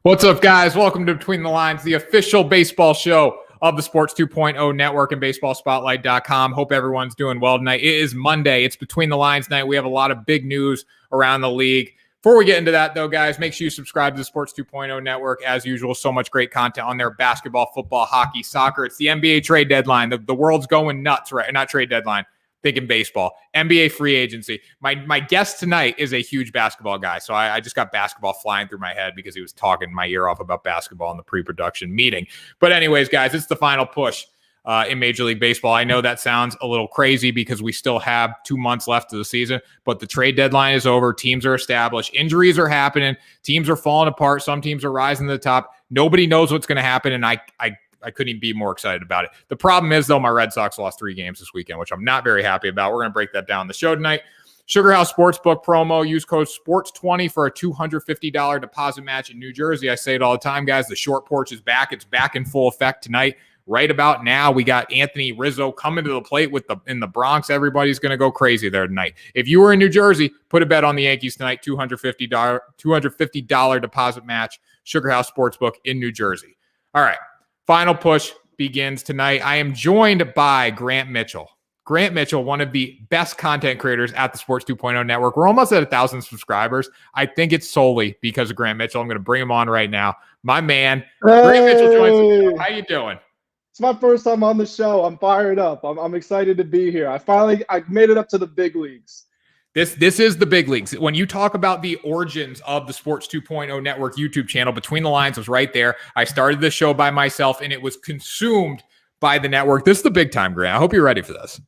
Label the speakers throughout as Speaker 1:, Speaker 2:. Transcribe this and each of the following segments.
Speaker 1: What's up, guys? Welcome to Between the Lines, the official baseball show of the Sports 2.0 Network and BaseballSpotlight.com. Hope everyone's doing well tonight. It is Monday. It's Between the Lines night. We have a lot of big news around the league. Before we get into that, though, guys, make sure you subscribe to the Sports 2.0 Network. As usual, so much great content on there. Basketball, football, hockey, soccer. It's the NBA trade deadline. The world's going nuts, right? Not trade deadline. Thinking baseball, NBA free agency. My guest tonight is a huge basketball guy. So I just got basketball flying through my head because he was talking my ear off about basketball in the pre-production meeting. But anyways, guys, it's the final push in Major League Baseball. I know that sounds a little crazy because we still have 2 months left of the season, but the trade deadline is over. Teams are established. Injuries are happening. Teams are falling apart. Some teams are rising to the top. Nobody knows what's going to happen, and I couldn't even be more excited about it. The problem is, though, my Red Sox lost 3 games this weekend, which I'm not very happy about. We're going to break that down in the show tonight. Sugar House Sportsbook promo. Use code SPORTS20 for a $250 deposit match in New Jersey. I say it all the time, guys. The short porch is back. It's back in full effect tonight. Right about now, we got Anthony Rizzo coming to the plate in the Bronx. Everybody's going to go crazy there tonight. If you were in New Jersey, put a bet on the Yankees tonight. $250 deposit match. Sugar House Sportsbook in New Jersey. All right. Final push begins tonight. I am joined by Grant Mitchell. Grant Mitchell, one of the best content creators at the Sports 2.0 Network. We're almost at 1,000 subscribers. I think it's solely because of Grant Mitchell. I'm going to bring him on right now. My man,
Speaker 2: hey.
Speaker 1: Grant Mitchell joins the show. How you doing?
Speaker 2: It's my first time on the show. I'm fired up. I'm excited to be here. I made it up to the big leagues.
Speaker 1: This is the big leagues. When you talk about the origins of the Sports 2.0 Network YouTube channel, Between the Lines was right there. I started the show by myself, and it was consumed by the network. This is the big time, Grant. I hope you're ready for this.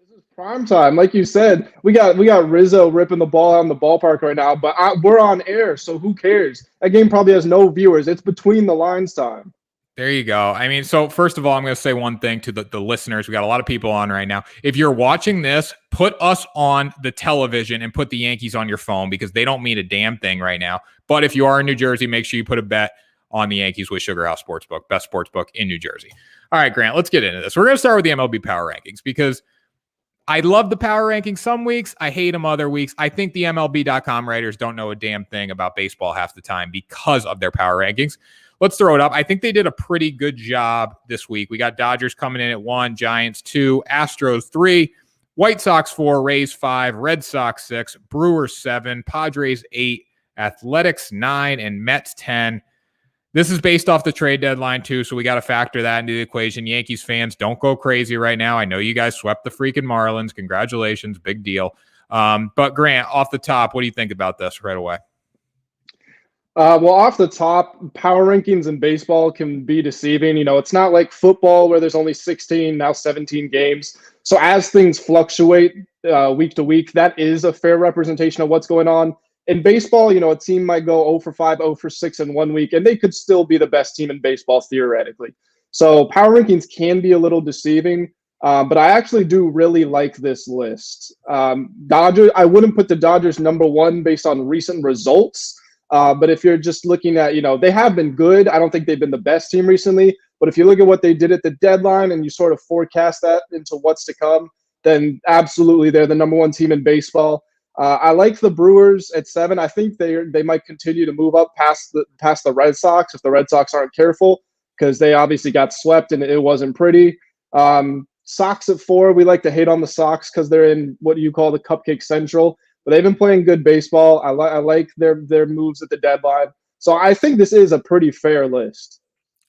Speaker 2: This is prime time. Like you said, we got Rizzo ripping the ball out in the ballpark right now, but we're on air, so who cares? That game probably has no viewers. It's Between the Lines time.
Speaker 1: There you go. I mean, so first of all, I'm going to say one thing to the listeners. We got a lot of people on right now. If you're watching this, put us on the television and put the Yankees on your phone because they don't mean a damn thing right now. But if you are in New Jersey, make sure you put a bet on the Yankees with Sugar House Sportsbook, best sportsbook in New Jersey. All right, Grant, let's get into this. We're going to start with the MLB power rankings because I love the power rankings some weeks. I hate them other weeks. I think the MLB.com writers don't know a damn thing about baseball half the time because of their power rankings. Let's throw it up. I think they did a pretty good job this week. We got Dodgers coming in at 1, Giants 2, Astros 3, White Sox 4, Rays 5, Red Sox 6, Brewers 7, Padres 8, Athletics 9, and Mets 10. This is based off the trade deadline, too, so we got to factor that into the equation. Yankees fans, don't go crazy right now. I know you guys swept the freaking Marlins. Congratulations. Big deal. But, Grant, off the top, what do you think about this right away?
Speaker 2: Well, off the top, power rankings in baseball can be deceiving. You know, it's not like football where there's only 16, now 17 games. So as things fluctuate week to week, that is a fair representation of what's going on. In baseball, you know, a team might go 0 for 5, 0 for 6 in 1 week, and they could still be the best team in baseball theoretically. So power rankings can be a little deceiving, but I actually do really like this list. Dodgers, I wouldn't put the Dodgers number 1 based on recent results. But if you're just looking at, you know, they have been good. I don't think they've been the best team recently. But if you look at what they did at the deadline and you sort of forecast that into what's to come, then absolutely they're the number 1 team in baseball. I like the Brewers at 7. I think they might continue to move up past the Red Sox if the Red Sox aren't careful because they obviously got swept and it wasn't pretty. Sox at 4. We like to hate on the Sox because they're in what you call the Cupcake Central. But they've been playing good baseball. I like their moves at the deadline. So I think this is a pretty fair list.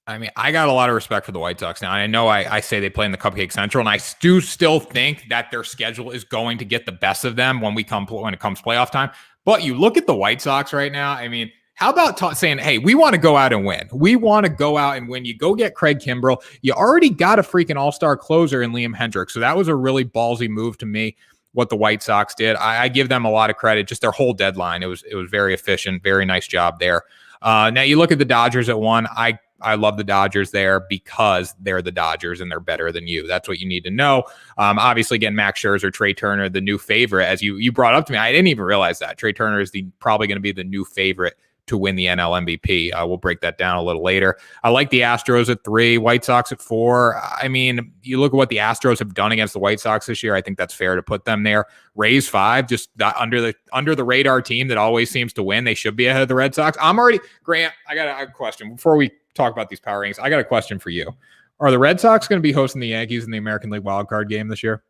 Speaker 1: I mean, I got a lot of respect for the White Sox now. I know I say they play in the Cupcake Central, and I do still think that their schedule is going to get the best of them when it comes playoff time. But you look at the White Sox right now. I mean, how about saying, hey, we want to go out and win. We want to go out and win. You go get Craig Kimbrell. You already got a freaking all-star closer in Liam Hendriks. So that was a really ballsy move to me. What the White Sox did. I give them a lot of credit. Just their whole deadline. It was very efficient. Very nice job there. Now you look at the Dodgers at 1. I love the Dodgers there because they're the Dodgers and they're better than you. That's what you need to know. Obviously getting Max Scherzer, Trey Turner, the new favorite, as you brought up to me. I didn't even realize that. Trey Turner is probably going to be the new favorite to win the NL MVP. We'll break that down a little later. I like the Astros at 3, White Sox at 4. I mean, you look at what the Astros have done against the White Sox this year. I think that's fair to put them there. Rays 5, just under the radar team that always seems to win. They should be ahead of the Red Sox. Grant, I got a question before we talk about these power rankings. I got a question for you. Are the Red Sox going to be hosting the Yankees in the American League wildcard game this year?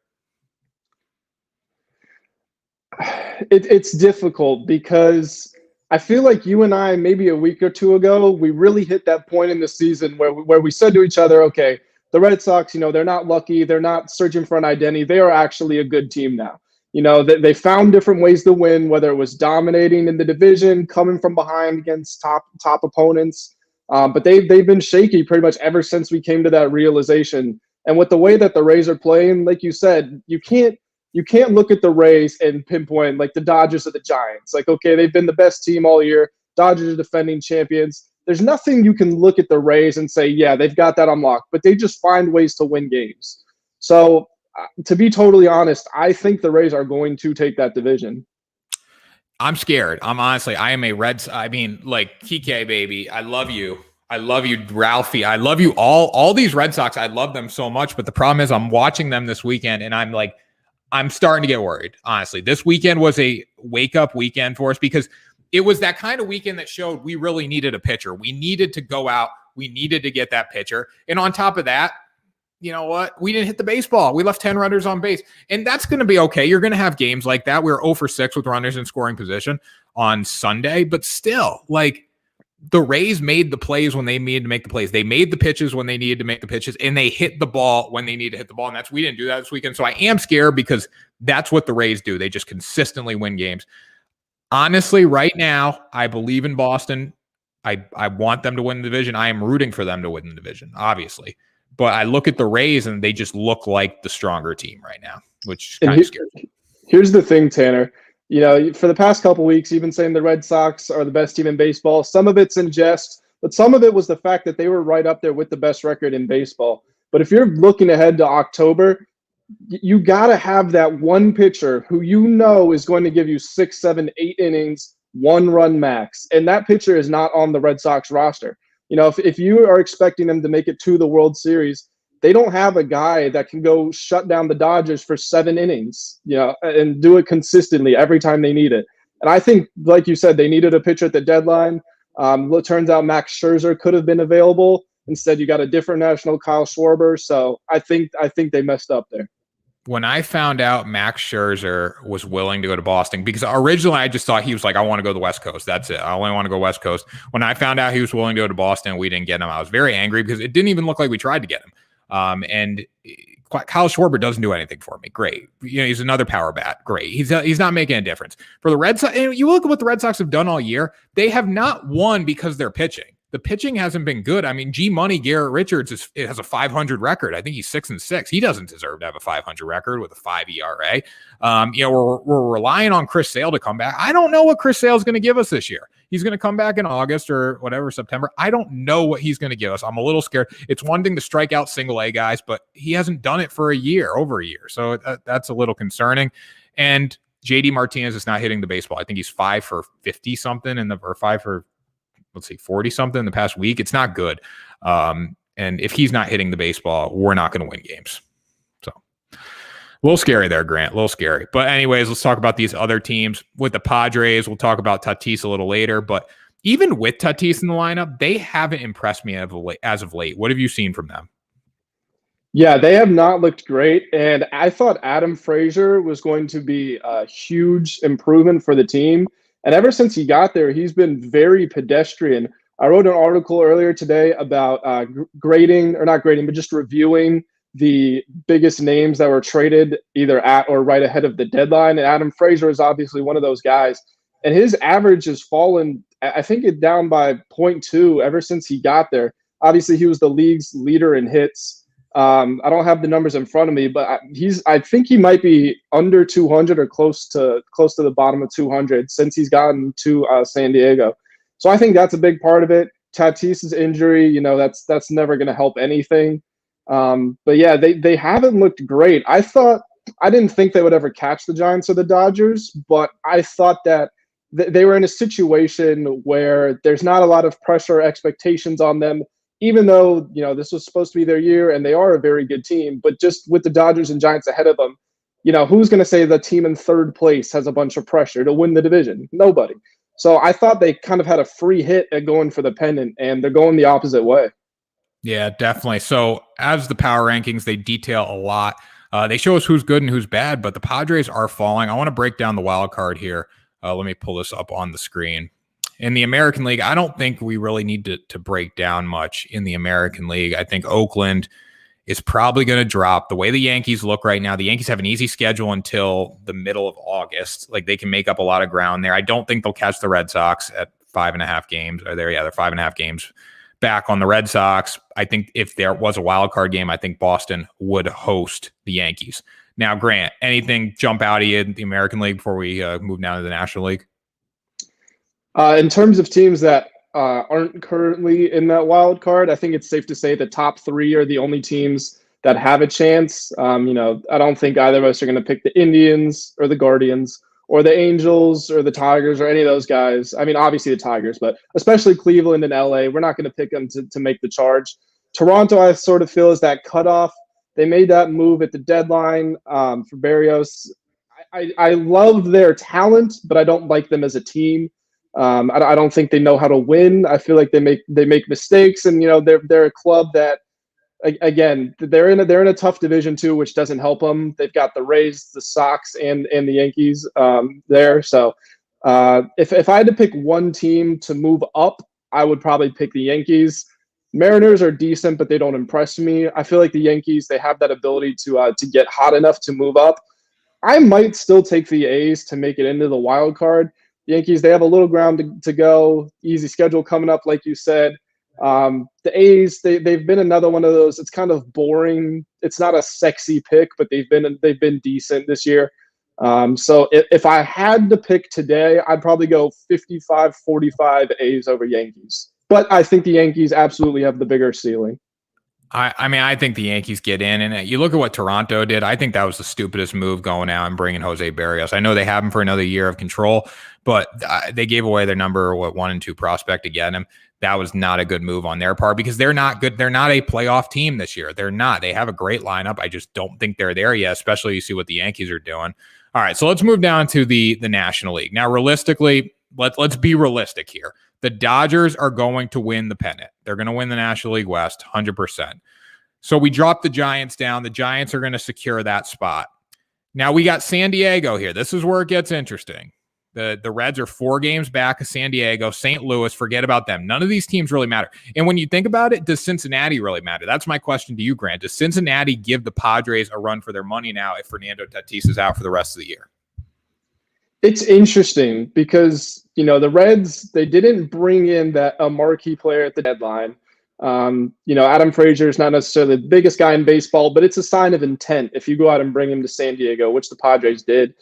Speaker 2: It's difficult because I feel like you and I, maybe a week or two ago, we really hit that point in the season where we said to each other, okay, the Red Sox, they're not lucky. They're not searching for an identity. They are actually a good team now. They found different ways to win, whether it was dominating in the division, coming from behind against top opponents. But they've been shaky pretty much ever since we came to that realization. And with the way that the Rays are playing, like you said, you can't look at the Rays and pinpoint like the Dodgers or the Giants. Like, okay, they've been the best team all year. Dodgers are defending champions. There's nothing you can look at the Rays and say, yeah, they've got that unlocked. But they just find ways to win games. So to be totally honest, I think the Rays are going to take that division.
Speaker 1: I'm scared. I am a Reds. I mean, like Kike, baby. I love you. I love you, Ralphie. I love you all these Red Sox. I love them so much. But the problem is I'm watching them this weekend and I'm starting to get worried. Honestly, this weekend was a wake up weekend for us because it was that kind of weekend that showed we really needed a pitcher. We needed to go out. We needed to get that pitcher. And on top of that, you know what? We didn't hit the baseball. We left 10 runners on base. And that's going to be okay. You're going to have games like that. We were 0 for 6 with runners in scoring position on Sunday. But still, like, the Rays made the plays when they needed to make the plays. They made the pitches when they needed to make the pitches. And they hit the ball when they needed to hit the ball. And we didn't do that this weekend. So I am scared because that's what the Rays do. They just consistently win games. Honestly, right now, I believe in Boston. I want them to win the division. I am rooting for them to win the division, obviously. But I look at the Rays and they just look like the stronger team right now, which kind of scares me.
Speaker 2: Here's the thing, Tanner. For the past couple of weeks, you've been saying the Red Sox are the best team in baseball. Some of it's in jest, but some of it was the fact that they were right up there with the best record in baseball. But if you're looking ahead to October, you got to have that one pitcher who is going to give you 6, 7, 8 innings, 1 run max. And that pitcher is not on the Red Sox roster. If you are expecting them to make it to the World Series, they don't have a guy that can go shut down the Dodgers for 7 innings, and do it consistently every time they need it. And I think, like you said, they needed a pitcher at the deadline. It turns out Max Scherzer could have been available. Instead, you got a different national, Kyle Schwarber. So I think they messed up there.
Speaker 1: When I found out Max Scherzer was willing to go to Boston, because originally I just thought he was like, I want to go to the West Coast. That's it. I only want to go West Coast. When I found out he was willing to go to Boston, we didn't get him. I was very angry because it didn't even look like we tried to get him. And Kyle Schwarber doesn't do anything for me. Great. He's another power bat. Great. He's not making a difference. For the Red Sox, and you look at what the Red Sox have done all year, they have not won because they're pitching. The pitching hasn't been good. I mean, G-Money, Garrett Richards has a 500 record. I think he's 6-6. He doesn't deserve to have a 500 record with a 5 ERA. We're relying on Chris Sale to come back. I don't know what Chris Sale is going to give us this year. He's going to come back in August or whatever, September. I don't know what he's going to give us. I'm a little scared. It's one thing to strike out single A guys, but he hasn't done it for over a year. So that's a little concerning. And JD Martinez is not hitting the baseball. I think he's 5 for 50 something or 5 for 40 something in the past week. It's not good. And if he's not hitting the baseball, we're not going to win games. So a little scary there, Grant, a little scary. But anyways, let's talk about these other teams. With the Padres, we'll talk about Tatis a little later, but even with Tatis in the lineup, they haven't impressed me as of late. What have you seen from them?
Speaker 2: Yeah, they have not looked great. And I thought Adam Frazier was going to be a huge improvement for the team. And ever since he got there, he's been very pedestrian. I wrote an article earlier today about just reviewing the biggest names that were traded either at or right ahead of the deadline. And Adam Frazier is obviously one of those guys. And his average has fallen, I think it's down by 0.2 ever since he got there. Obviously, he was the league's leader in hits. I don't have the numbers in front of me, but I think he might be under 200 or close to the bottom of 200 since he's gotten to San Diego. So I think that's a big part of it. Tatis's injury, that's never going to help anything. But yeah, they haven't looked great. I didn't think they would ever catch the Giants or the Dodgers, but I thought that they were in a situation where there's not a lot of pressure or expectations on them, even though, this was supposed to be their year and they are a very good team. But just with the Dodgers and Giants ahead of them, who's going to say the team in third place has a bunch of pressure to win the division? Nobody. So I thought they kind of had a free hit at going for the pennant, and they're going the opposite way.
Speaker 1: Yeah, definitely. So as the power rankings, they detail a lot. They show us who's good and who's bad, but the Padres are falling. I want to break down the wild card here. Let me pull this up on the screen. In the American League, I don't think we really need to break down much in the American League. I think Oakland is probably going to drop. The way the Yankees look right now, the Yankees have an easy schedule until the middle of August. Like, they can make up a lot of ground there. I don't think they'll catch the Red Sox at 5.5 games. They're 5.5 games back on the Red Sox. I think if there was a wild card game, I think Boston would host the Yankees. Now, Grant, anything jump out of you in the American League before we move down to the National League?
Speaker 2: In terms of teams that aren't currently in that wild card, I think it's safe to say the top three are the only teams that have a chance. I don't think either of us are going to pick the Indians or the Guardians or the Angels or the Tigers or any of those guys. I mean, obviously the Tigers, but especially Cleveland and LA, we're not going to pick them to make the charge. Toronto, I sort of feel, is that cutoff. They made that move at the deadline for Barrios. I love their talent, but I don't like them as a team. I don't think they know how to win. I feel like they make mistakes, and they're a club that, again, they're in a tough division too, which doesn't help them. They've got the Rays, the Sox, and the Yankees there. So if I had to pick one team to move up, I would probably pick the Yankees. Mariners are decent, but they don't impress me. I feel like the Yankees, they have that ability to get hot enough to move up. I might still take the A's to make it into the wild card. The Yankees, they have a little ground to go. Easy schedule coming up, like you said. The A's, they've been another one of those. It's kind of boring. It's not a sexy pick, but they've been decent this year. So if I had to pick today, I'd probably go 55-45 A's over Yankees. But I think the Yankees absolutely have the bigger ceiling.
Speaker 1: I mean, I think the Yankees get in, and you look at what Toronto did. I think that was the stupidest move, going out and bringing Jose Barrios. I know they have him for another year of control, but they gave away their number 1 and 2 prospect to get him. That was not a good move on their part, because they're not good. They're not a playoff team this year. They're not. They have a great lineup. I just don't think they're there yet, especially you see what the Yankees are doing. All right, so let's move down to the National League. Now, realistically, let's be realistic here. The Dodgers are going to win the pennant. They're going to win the National League West 100%. So we drop the Giants down. The Giants are going to secure that spot. Now we got San Diego here. This is where it gets interesting. The Reds are 4 games back of San Diego. St. Louis, forget about them. None of these teams really matter. And when you think about it, does Cincinnati really matter? That's my question to you, Grant. Does Cincinnati give the Padres a run for their money now if Fernando Tatis is out for the rest of the year?
Speaker 2: It's interesting because, the Reds, they didn't bring in a marquee player at the deadline. Adam Frazier is not necessarily the biggest guy in baseball, but it's a sign of intent if you go out and bring him to San Diego, which the Padres did.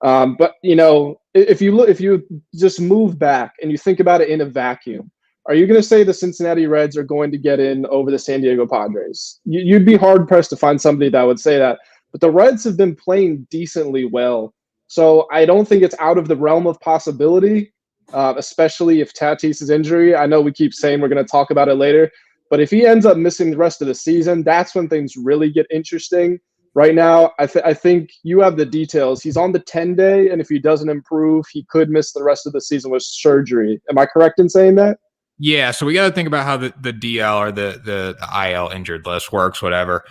Speaker 2: But if you just move back and you think about it in a vacuum, are you going to say the Cincinnati Reds are going to get in over the San Diego Padres? You'd be hard pressed to find somebody that would say that. But the Reds have been playing decently well. So I don't think it's out of the realm of possibility, especially if Tatis's injury. I know we keep saying we're going to talk about it later, but if he ends up missing the rest of the season, that's when things really get interesting. Right now, I think you have the details. He's on the 10-day, and if he doesn't improve, he could miss the rest of the season with surgery. Am I correct in saying that?
Speaker 1: Yeah, so we got to think about how the DL or the IL injured list works, whatever.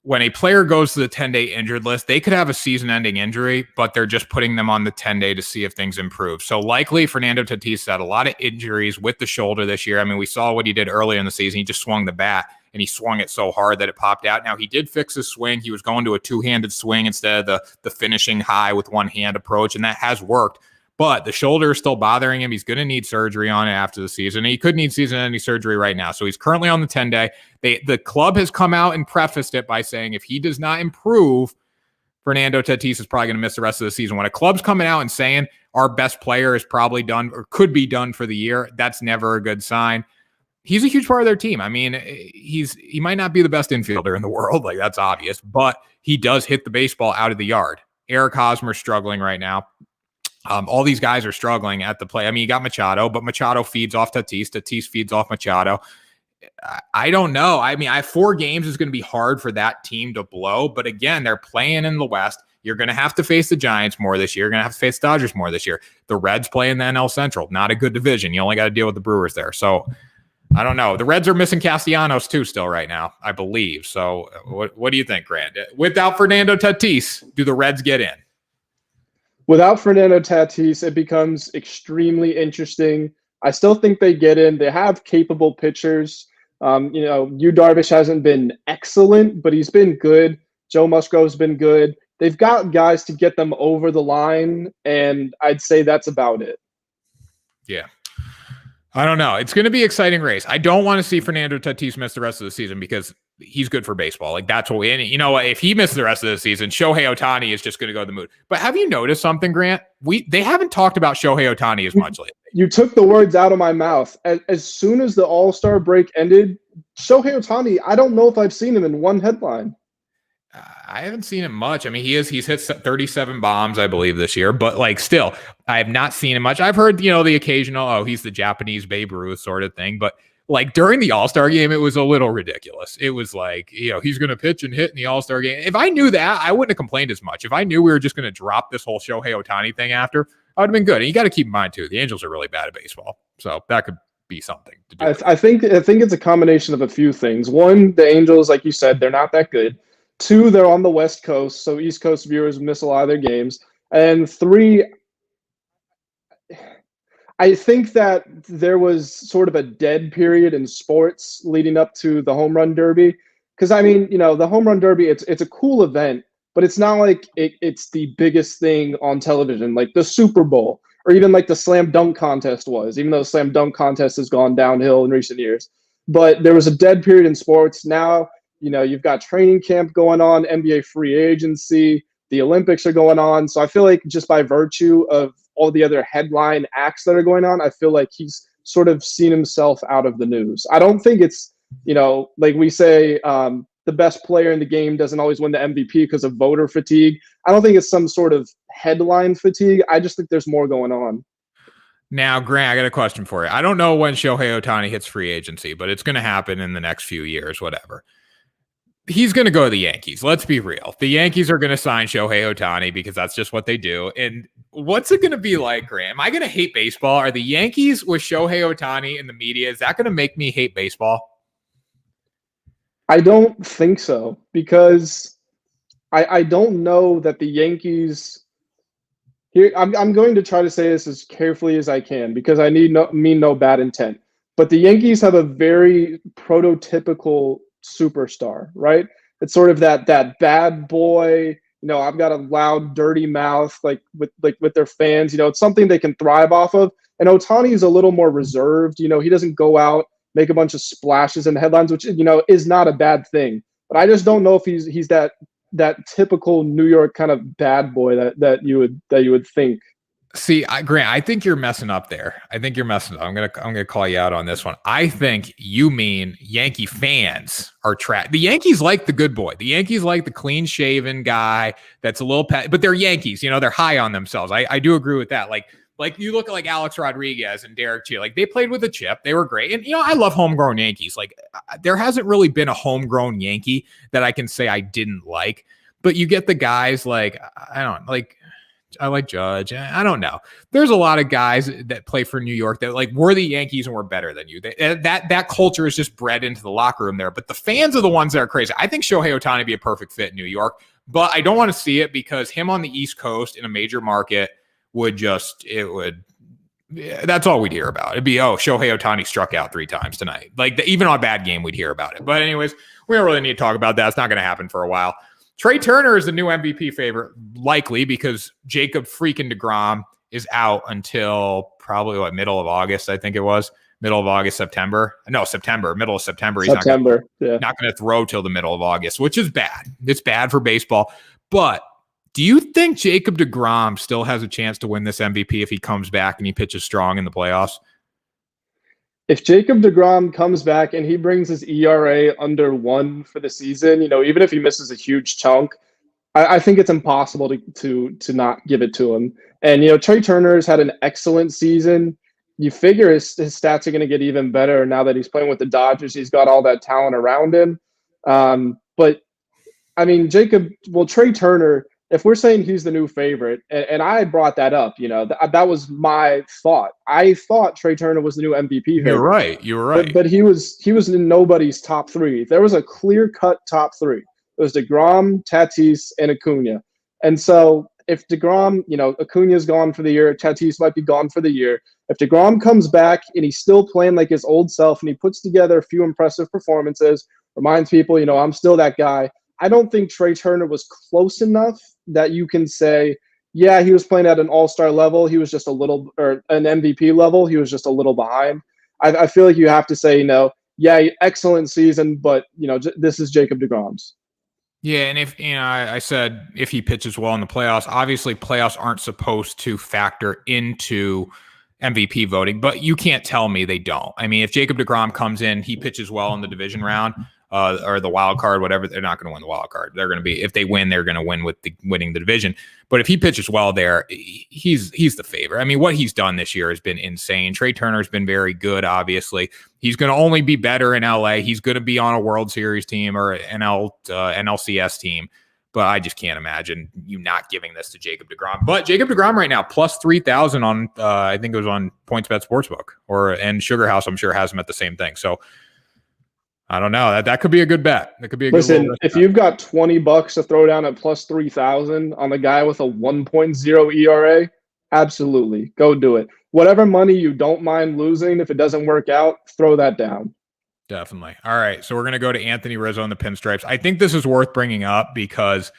Speaker 1: When a player goes to the 10-day injured list, they could have a season-ending injury, but they're just putting them on the 10-day to see if things improve. So likely Fernando Tatis had a lot of injuries with the shoulder this year. I mean, we saw what he did earlier in the season. He just swung the bat, and he swung it so hard that it popped out. Now, he did fix his swing. He was going to a two-handed swing instead of the finishing high with one-hand approach, and that has worked. But the shoulder is still bothering him. He's going to need surgery on it after the season. He could need season-ending surgery right now. So he's currently on the 10-day. The club has come out and prefaced it by saying if he does not improve, Fernando Tatis is probably going to miss the rest of the season. When a club's coming out and saying our best player is probably done or could be done for the year, that's never a good sign. He's a huge part of their team. I mean, he might not be the best infielder in the world, like that's obvious, but he does hit the baseball out of the yard. Eric Hosmer's struggling right now. All these guys are struggling at the play. I mean, you got Machado, but Machado feeds off Tatis. Tatis feeds off Machado. I don't know. I mean, 4 games is going to be hard for that team to blow. But again, they're playing in the West. You're going to have to face the Giants more this year. You're going to have to face the Dodgers more this year. The Reds play in the NL Central. Not a good division. You only got to deal with the Brewers there. So I don't know. The Reds are missing Castellanos too still right now, I believe. So what do you think, Grant? Without Fernando Tatis, do the Reds get in?
Speaker 2: Without Fernando Tatis, it becomes extremely interesting. I still think they get in. They have capable pitchers. Yu Darvish hasn't been excellent, but he's been good. Joe Musgrove's been good. They've got guys to get them over the line, and I'd say that's about it.
Speaker 1: Yeah. I don't know. It's going to be an exciting race. I don't want to see Fernando Tatis miss the rest of the season because he's good for baseball. Like that's what and you know what? If he misses the rest of the season, Shohei Ohtani is just going to go to the moon. But have you noticed something, Grant? They haven't talked about Shohei Ohtani as much lately.
Speaker 2: You took the words out of my mouth. As soon as the All-Star break ended, Shohei Ohtani, I don't know if I've seen him in one headline.
Speaker 1: I haven't seen him much. I mean, he's hit 37 bombs, I believe, this year, but like still, I have not seen him much. I've heard, the occasional, he's the Japanese Babe Ruth sort of thing, but like during the All-Star game, it was a little ridiculous. It was like, he's going to pitch and hit in the All-Star game. If I knew that, I wouldn't have complained as much. If I knew we were just going to drop this whole Shohei Ohtani thing after, I would have been good. And you got to keep in mind too, the Angels are really bad at baseball. So that could be something to do.
Speaker 2: I think it's a combination of a few things. One, the Angels, like you said, they're not that good. 2, they're on the West Coast, so East Coast viewers miss a lot of their games. And 3, I think that there was sort of a dead period in sports leading up to the Home Run Derby. Because, I mean, the Home Run Derby, it's a cool event, but it's not like it's the biggest thing on television, like the Super Bowl, or even like the Slam Dunk Contest was, even though the Slam Dunk Contest has gone downhill in recent years. But there was a dead period in sports. Now, you've got training camp going on, NBA free agency, the Olympics are going on. So I feel like just by virtue of all the other headline acts that are going on, I feel like he's sort of seen himself out of the news. I don't think it's, like we say, the best player in the game doesn't always win the MVP because of voter fatigue. I don't think it's some sort of headline fatigue. I just think there's more going on.
Speaker 1: Now, Grant, I got a question for you. I don't know when Shohei Ohtani hits free agency, but it's going to happen in the next few years, whatever. He's going to go to the Yankees. Let's be real. The Yankees are going to sign Shohei Ohtani because that's just what they do. And what's it going to be like, Grant? Am I going to hate baseball? Are the Yankees with Shohei Ohtani in the media, is that going to make me hate baseball?
Speaker 2: I don't think so, because I don't know that the Yankees here. I'm going to try to say this as carefully as I can because I mean no bad intent. But the Yankees have a very prototypical superstar, right? It's sort of that bad boy. I've got a loud, dirty mouth, like with their fans. It's something they can thrive off of. And Ohtani is a little more reserved. He doesn't go out, make a bunch of splashes in the headlines, which is not a bad thing. But I just don't know if he's that typical New York kind of bad boy that you would think.
Speaker 1: See, Grant, I think you're messing up there. I think you're messing up. I'm gonna call you out on this one. I think you mean Yankee fans are trash. The Yankees like the good boy. The Yankees like the clean-shaven guy that's a little pet, but they're Yankees. They're high on themselves. I do agree with that. Like you look at like Alex Rodriguez and Derek Jeter, like they played with a chip. They were great. And, I love homegrown Yankees. Like there hasn't really been a homegrown Yankee that I can say I didn't like, but you get the guys like, I like Judge. I don't know. There's a lot of guys that play for New York that like we're the Yankees and we're better than you. That culture is just bred into the locker room there. But the fans are the ones that are crazy. I think Shohei Ohtani would be a perfect fit in New York, but I don't want to see it because him on the East Coast in a major market that's all we'd hear about. It'd be, Shohei Ohtani struck out 3 times tonight. Like even on a bad game, we'd hear about it. But anyways, we don't really need to talk about that. It's not going to happen for a while. Trey Turner is the new MVP favorite, likely because Jacob freaking DeGrom is out until probably middle of August, I think it was. Middle of August, September. No, September, middle of September. He's not going to throw till the middle of August, which is bad. It's bad for baseball. But do you think Jacob DeGrom still has a chance to win this MVP if he comes back and he pitches strong in the playoffs?
Speaker 2: If Jacob DeGrom comes back and he brings his ERA under 1 for the season, even if he misses a huge chunk, I think it's impossible to not give it to him. And Trey Turner's had an excellent season. You figure his stats are going to get even better now that he's playing with the Dodgers. He's got all that talent around him. But I mean, Trey Turner, if we're saying he's the new favorite, and I brought that up, that was my thought. I thought Trey Turner was the new MVP favorite.
Speaker 1: You're right. You were right.
Speaker 2: But he was in nobody's top three. There was a clear-cut top three. It was DeGrom, Tatis, and Acuna. And so if DeGrom, Acuna's gone for the year, Tatis might be gone for the year. If DeGrom comes back and he's still playing like his old self and he puts together a few impressive performances, reminds people, I'm still that guy. I don't think Trey Turner was close enough that you can say, yeah, he was playing at an all-star level. He was just or an MVP level. He was just a little behind. I feel like you have to say, yeah, excellent season, but, this is Jacob deGrom's.
Speaker 1: Yeah, and if I said if he pitches well in the playoffs, obviously playoffs aren't supposed to factor into MVP voting, but you can't tell me they don't. I mean, if Jacob deGrom comes in, he pitches well in the division round or the wild card, whatever, they're not going to win the wild card. They're going to be, if they win, they're going to win with winning the division. But if he pitches well there, he's the favorite. I mean, what he's done this year has been insane. Trey Turner's been very good, obviously. He's going to only be better in LA. He's going to be on a World Series team or NLCS team. But I just can't imagine you not giving this to Jacob deGrom. But Jacob deGrom right now, plus 3,000 on, I think it was on PointsBet Sportsbook and Sugar House, I'm sure has him at the same thing. So I don't know. That could be a good bet. That could be a good bet.
Speaker 2: Listen, if you've got $20 to throw down at plus 3,000 on the guy with a 1.0 ERA, absolutely. Go do it. Whatever money you don't mind losing, if it doesn't work out, throw that down.
Speaker 1: Definitely. All right. So we're going to go to Anthony Rizzo and the Pinstripes. I think this is worth bringing up because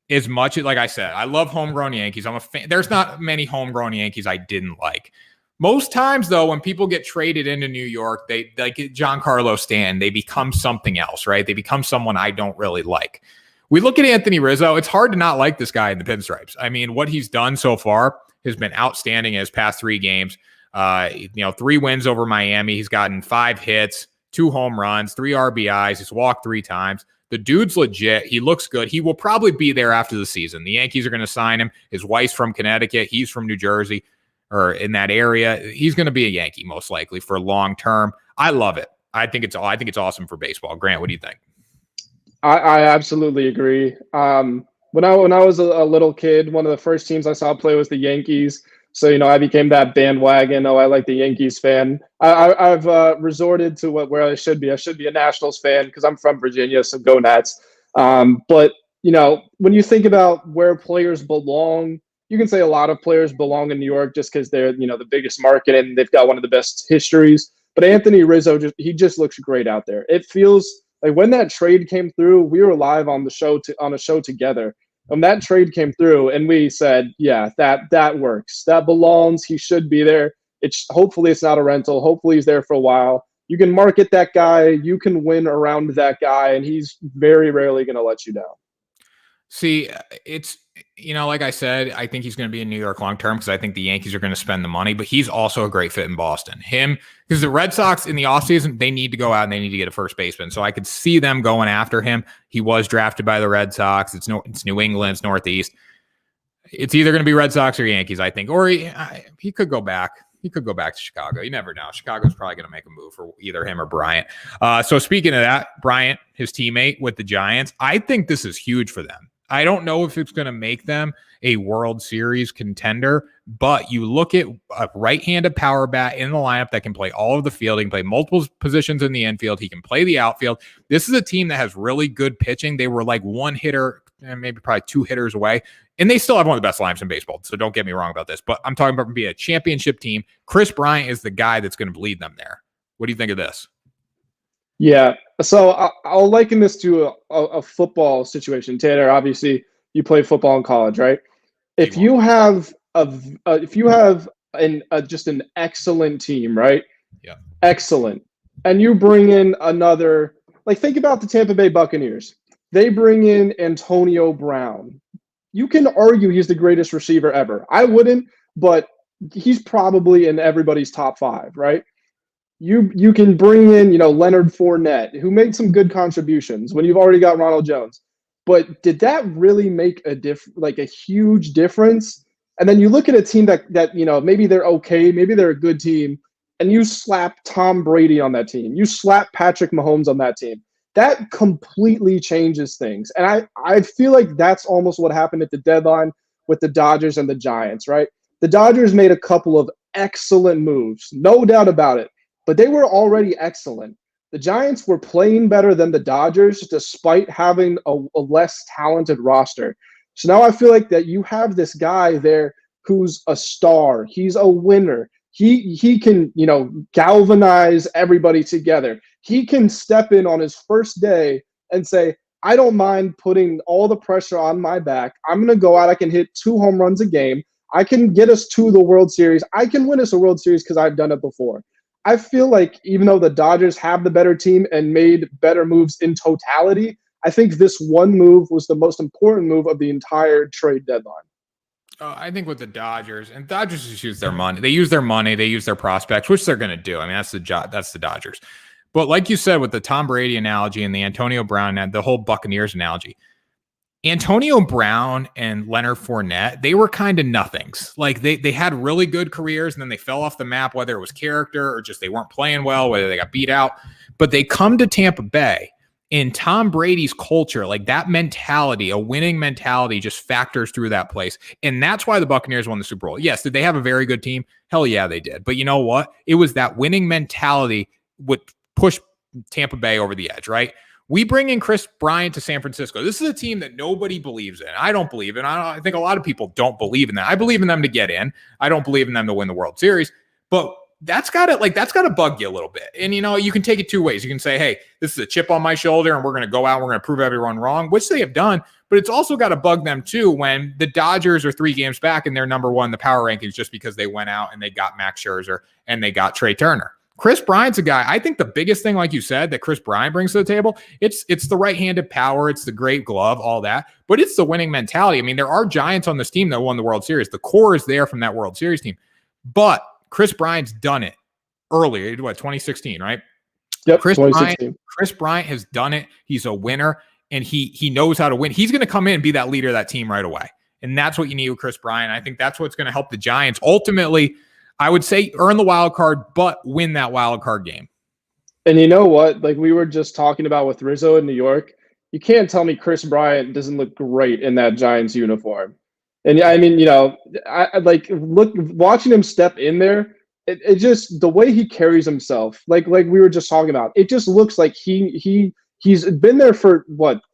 Speaker 1: as much as, like I said, I love homegrown Yankees. I'm a fan. There's not many homegrown Yankees I didn't like. Most times, though, when people get traded into New York, they like Giancarlo Stanton, they become something else, right? They become someone I don't really like. We look at Anthony Rizzo. It's hard to not like this guy in the Pinstripes. I mean, what he's done so far has been outstanding in his past 3 games. 3 wins over Miami. He's gotten 5 hits, 2 home runs, 3 RBIs. He's walked 3 times. The dude's legit. He looks good. He will probably be there after the season. The Yankees are going to sign him. His wife's from Connecticut. He's from New Jersey or in that area. He's going to be a Yankee most likely for long term. I love it. I think it's awesome for baseball. Grant, what do you think?
Speaker 2: I absolutely agree. When I was a little kid, one of the first teams I saw play was the Yankees. So, I became that bandwagon. Oh, I like the Yankees fan. I've resorted to where I should be. I should be a Nationals fan because I'm from Virginia, so go Nats. But, when you think about where players belong, you can say a lot of players belong in New York just because they're, the biggest market and they've got one of the best histories. But Anthony Rizzo, he just looks great out there. It feels like when that trade came through, we were live on a show together. When that trade came through and we said, yeah, that works. That belongs. He should be there. Hopefully it's not a rental. Hopefully he's there for a while. You can market that guy. You can win around that guy, and he's very rarely going to let you down.
Speaker 1: See, it's, like I said, I think he's going to be in New York long term because I think the Yankees are going to spend the money, but he's also a great fit in Boston. Because the Red Sox in the offseason, they need to go out and they need to get a first baseman. So I could see them going after him. He was drafted by the Red Sox. It's New England, it's Northeast. It's either going to be Red Sox or Yankees, I think. Or he could go back. He could go back to Chicago. You never know. Chicago's probably going to make a move for either him or Bryant. So speaking of that, Bryant, his teammate with the Giants, I think this is huge for them. I don't know if it's going to make them a World Series contender, but you look at a right-handed power bat in the lineup that can play all of the field. He can play multiple positions in the infield. He can play the outfield. This is a team that has really good pitching. They were like 1 hitter, maybe probably 2 hitters away, and they still have one of the best lineups in baseball. So don't get me wrong about this, but I'm talking about being a championship team. Chris Bryant is the guy that's going to lead them there. What do you think of this?
Speaker 2: Yeah, so I'll liken this to a football situation. Tanner, obviously, you play football in college, right? If you have just an excellent team, right?
Speaker 1: Yeah,
Speaker 2: excellent, and you bring in another, like think about the Tampa Bay Buccaneers. They bring in Antonio Brown. You can argue he's the greatest receiver ever. I wouldn't, but he's probably in everybody's top 5, right? You can bring in, Leonard Fournette, who made some good contributions when you've already got Ronald Jones. but did that really make a huge difference? And then you look at a team that maybe they're okay, maybe they're a good team, and you slap Tom Brady on that team, you slap Patrick Mahomes on that team. That completely changes things. And I feel like that's almost what happened at the deadline with the Dodgers and the Giants, right? The Dodgers made a couple of excellent moves, no doubt about it, but they were already excellent. The Giants were playing better than the Dodgers despite having a less talented roster. So now I feel like that you have this guy there who's a star. He's a winner. He can, galvanize everybody together. He can step in on his first day and say, I don't mind putting all the pressure on my back. I'm going to go out. I can hit 2 home runs a game. I can get us to the World Series. I can win us a World Series because I've done it before. I feel like even though the Dodgers have the better team and made better moves in totality, I think this one move was the most important move of the entire trade deadline.
Speaker 1: I think with the Dodgers just use their money. They use their money. They use their prospects, which they're going to do. I mean, that's the Dodgers. But like you said, with the Tom Brady analogy and the Antonio Brown and the whole Buccaneers analogy, Antonio Brown and Leonard Fournette, they were kind of nothings. Like they had really good careers and then they fell off the map, whether it was character or just they weren't playing well, whether they got beat out. But they come to Tampa Bay. In Tom Brady's culture, like that mentality, a winning mentality just factors through that place. And that's why the Buccaneers won the Super Bowl. Yes, did they have a very good team? Hell yeah, they did. But you know what? It was that winning mentality would push Tampa Bay over the edge, right? We bring in Chris Bryant to San Francisco. This is a team that nobody believes in. I don't believe in. I think a lot of people don't believe in that. I believe in them to get in. I don't believe in them to win the World Series. But that's got to bug you a little bit. And, you can take it 2 ways. You can say, hey, this is a chip on my shoulder and we're going to go out and we're going to prove everyone wrong, which they have done. But it's also got to bug them too when the Dodgers are 3 games back and they're number 1 in the power rankings just because they went out and they got Max Scherzer and they got Trey Turner. Chris Bryant's a guy, I think the biggest thing, like you said, that Chris Bryant brings to the table, it's the right-handed power, it's the great glove, all that, but it's the winning mentality. I mean, there are giants on this team that won the World Series. The core is there from that World Series team. But Chris Bryant's done it earlier, 2016, right?
Speaker 2: Yep,
Speaker 1: Chris Bryant has done it. He's a winner, and he knows how to win. He's going to come in and be that leader of that team right away. And that's what you need with Chris Bryant. I think that's what's going to help the Giants ultimately, I would say, earn the wild card, but win that wild card game.
Speaker 2: And you know what? Like we were just talking about with Rizzo in New York, you can't tell me Chris Bryant doesn't look great in that Giants uniform. And I mean, watching him step in there, it just, the way he carries himself, like we were just talking about, it just looks like he's been there for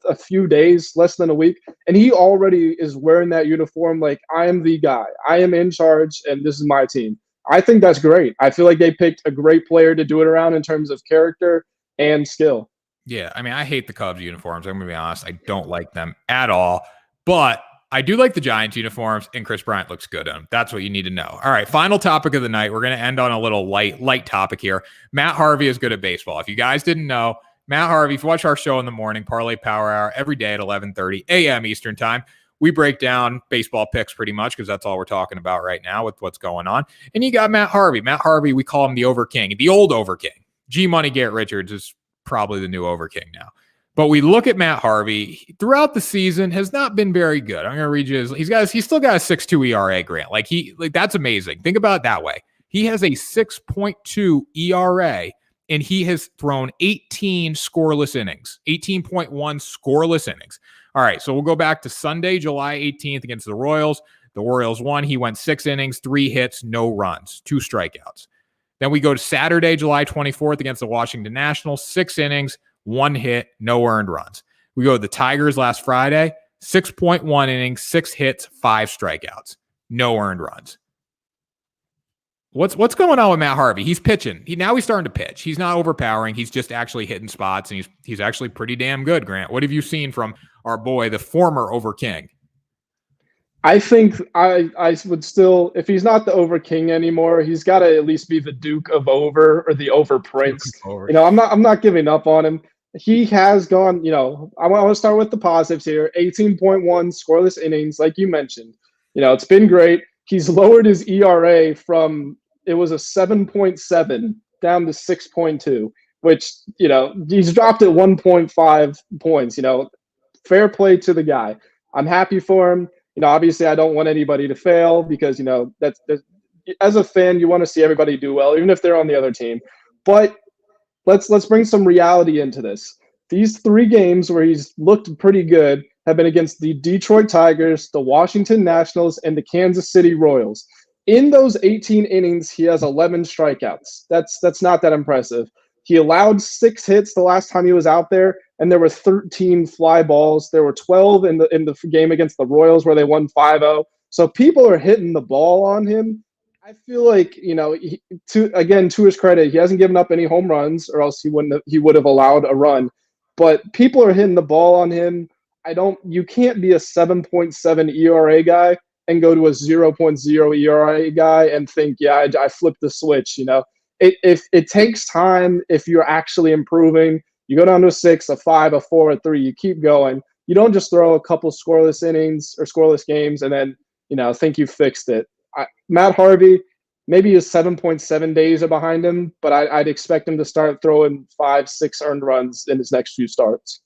Speaker 2: a few days, less than a week, and he already is wearing that uniform like, I am the guy. I am in charge, and this is my team. I think that's great. I feel like they picked a great player to do it around in terms of character and skill.
Speaker 1: Yeah, I mean, I hate the Cubs uniforms. I'm going to be honest. I don't like them at all. But I do like the Giants uniforms, and Chris Bryant looks good in them. That's what you need to know. All right, final topic of the night. We're going to end on a little light topic here. Matt Harvey is good at baseball. If you guys didn't know, Matt Harvey, if you watch our show in the morning, Parlay Power Hour, every day at 11:30 a.m. Eastern Time, we break down baseball picks pretty much because that's all we're talking about right now with what's going on. And you got Matt Harvey. Matt Harvey, we call him the Over King, the old Over King. G-Money Garrett Richards is probably the new Over King now. But we look at Matt Harvey throughout the season, has not been very good. I'm going to read you he's still got a 6.2 ERA, Grant. That's amazing. Think about it that way. He has a 6.2 ERA and he has thrown 18 scoreless innings, 18.1 scoreless innings. All right, so we'll go back to Sunday, July 18th against the Royals. The Royals won. He went 6 innings, 3 hits, no runs, 2 strikeouts. Then we go to Saturday, July 24th against the Washington Nationals, 6 innings, 1 hit, no earned runs. We go to the Tigers last Friday, 6.1 innings, 6 hits, 5 strikeouts, no earned runs. What's going on with Matt Harvey? He's pitching. He's starting to pitch. He's not overpowering. He's just actually hitting spots, and he's actually pretty damn good, Grant. What have you seen from our boy, the former Over King?
Speaker 2: I think I would still, if he's not the Over King anymore, he's got to at least be the Duke of Over or the Over Prince. I'm not giving up on him. He has gone, I want to start with the positives here. 18.1 scoreless innings, like you mentioned. It's been great. He's lowered his ERA from, it was a 7.7 down to 6.2, which, he's dropped it 1.5 points, fair play to the guy. I'm happy for him. Obviously, I don't want anybody to fail because that's as a fan, you want to see everybody do well, even if they're on the other team. But let's bring some reality into this. These 3 games where he's looked pretty good have been against the Detroit Tigers, the Washington Nationals, and the Kansas City Royals. In those 18 innings, he has 11 strikeouts. That's not that impressive. He allowed 6 hits the last time he was out there, and there were 13 fly balls. There were 12 in the game against the Royals where they won 5-0. So people are hitting the ball on him. I feel like, to his credit, he hasn't given up any home runs, or else he would have allowed a run. But people are hitting the ball on him. You can't be a 7.7 ERA guy and go to a 0.0 ERA guy and think, yeah, I flipped the switch. It takes time. If you're actually improving, you go down to a 6, a 5, a 4, a 3. You keep going. You don't just throw a couple scoreless innings or scoreless games and then think you fixed it. Matt Harvey, maybe his 7.7 days are behind him, but I'd expect him to start throwing 5, 6 earned runs in his next few starts.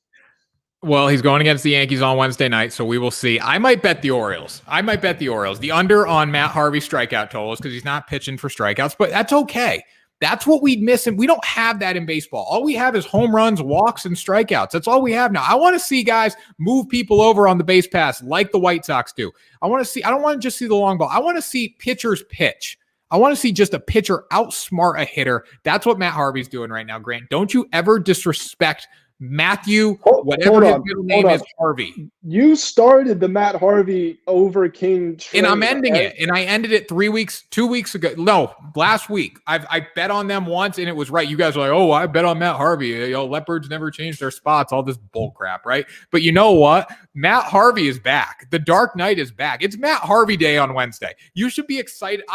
Speaker 1: Well, he's going against the Yankees on Wednesday night, so we will see. I might bet the Orioles. The under on Matt Harvey's strikeout totals because he's not pitching for strikeouts, but that's okay. That's what we'd miss, and we don't have that in baseball. All we have is home runs, walks, and strikeouts. That's all we have now. I want to see guys move people over on the base pass like the White Sox do. I don't want to just see the long ball. I want to see pitchers pitch. I want to see just a pitcher outsmart a hitter. That's what Matt Harvey's doing right now, Grant. Don't you ever disrespect Matthew, whatever his middle name is, Harvey.
Speaker 2: You started the Matt Harvey over King train,
Speaker 1: and I'm ending it. And I ended it 2 weeks ago. No, last week. I bet on them once, and it was right. You guys are like, oh, I bet on Matt Harvey. Leopards never change their spots. All this bull crap, right? But you know what? Matt Harvey is back. The Dark Knight is back. It's Matt Harvey Day on Wednesday. You should be excited.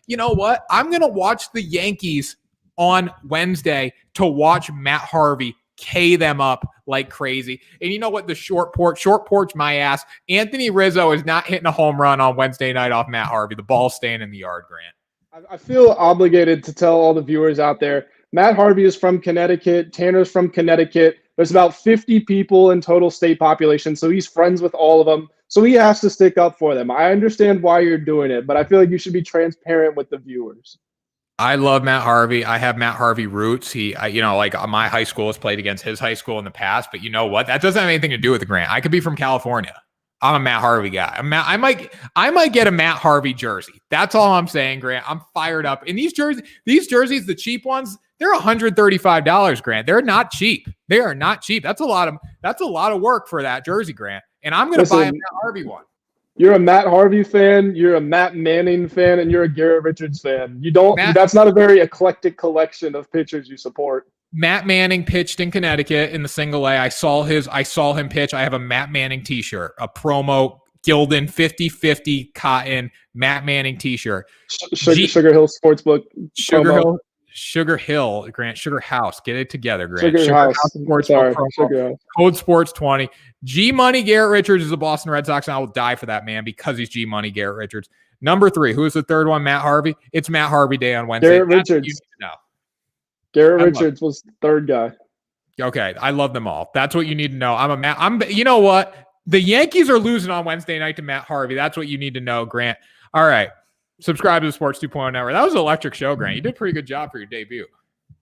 Speaker 1: You know what? I'm going to watch the Yankees on Wednesday to watch Matt Harvey K them up like crazy. And you know what? The short porch my ass. Anthony Rizzo is not hitting a home run on Wednesday night off Matt Harvey. The ball's staying in the yard, Grant.
Speaker 2: I feel obligated to tell all the viewers out there, Matt Harvey is from Connecticut. Tanner's from Connecticut. There's about 50 people in total state population, so he's friends with all of them. So he has to stick up for them. I understand why you're doing it, but I feel like you should be transparent with the viewers.
Speaker 1: I love Matt Harvey. I have Matt Harvey roots. My high school has played against his high school in the past, but you know what? That doesn't have anything to do with the Grant. I could be from California. I'm a Matt Harvey guy. I might get a Matt Harvey jersey. That's all I'm saying, Grant. I'm fired up. And these jerseys, the cheap ones, they're $135, Grant. They're not cheap. They are not cheap. That's a lot of work for that jersey, Grant. And I'm going to buy a Matt Harvey one.
Speaker 2: You're a Matt Harvey fan, you're a Matt Manning fan, and you're a Garrett Richards fan. That's not a very eclectic collection of pitchers you support.
Speaker 1: Matt Manning pitched in Connecticut in the single A. I saw him pitch. I have a Matt Manning t-shirt, a promo Gildan 50/50 cotton Matt Manning t-shirt.
Speaker 2: Sugar Hill Sportsbook.
Speaker 1: Sugar Hill, Grant, Sugar House. Get it together, Grant.
Speaker 2: Sugar House.
Speaker 1: Code Sports 20. G Money Garrett Richards is a Boston Red Sox, and I will die for that man because he's G Money Garrett Richards. Number 3, who is the third one? Matt Harvey. It's Matt Harvey Day on Wednesday.
Speaker 2: Garrett Richards. Garrett Richards was the third guy.
Speaker 1: Okay, I love them all. That's what you need to know. You know what? The Yankees are losing on Wednesday night to Matt Harvey. That's what you need to know, Grant. All right. Subscribe to the Sports 2.0 Network. That was an electric show, Grant. You did a pretty good job for your debut.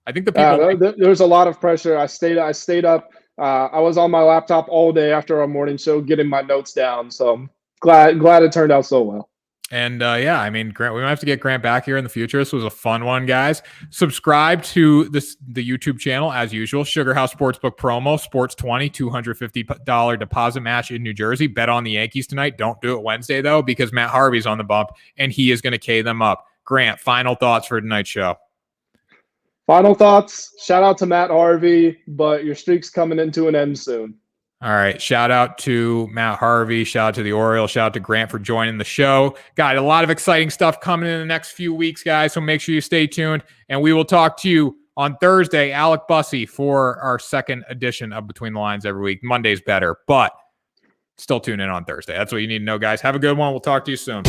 Speaker 1: I think the people.
Speaker 2: There was a lot of pressure. I stayed up. I was on my laptop all day after our morning show, getting my notes down. So I'm glad it turned out so well.
Speaker 1: And Grant, we might have to get Grant back here in the future. This was a fun one, guys. Subscribe to the YouTube channel as usual. Sugar House Sportsbook promo, Sports 20, $250 deposit match in New Jersey. Bet on the Yankees tonight. Don't do it Wednesday though, because Matt Harvey's on the bump and he is going to K them up. Grant, final thoughts for tonight's show.
Speaker 2: Final thoughts. Shout out to Matt Harvey, but your streak's coming into an end soon.
Speaker 1: All right. Shout out to Matt Harvey. Shout out to the Orioles. Shout out to Grant for joining the show. Got a lot of exciting stuff coming in the next few weeks, guys. So make sure you stay tuned. And we will talk to you on Thursday, Alec Bussey, for our second edition of Between the Lines every week. Monday's better, but still tune in on Thursday. That's what you need to know, guys. Have a good one. We'll talk to you soon.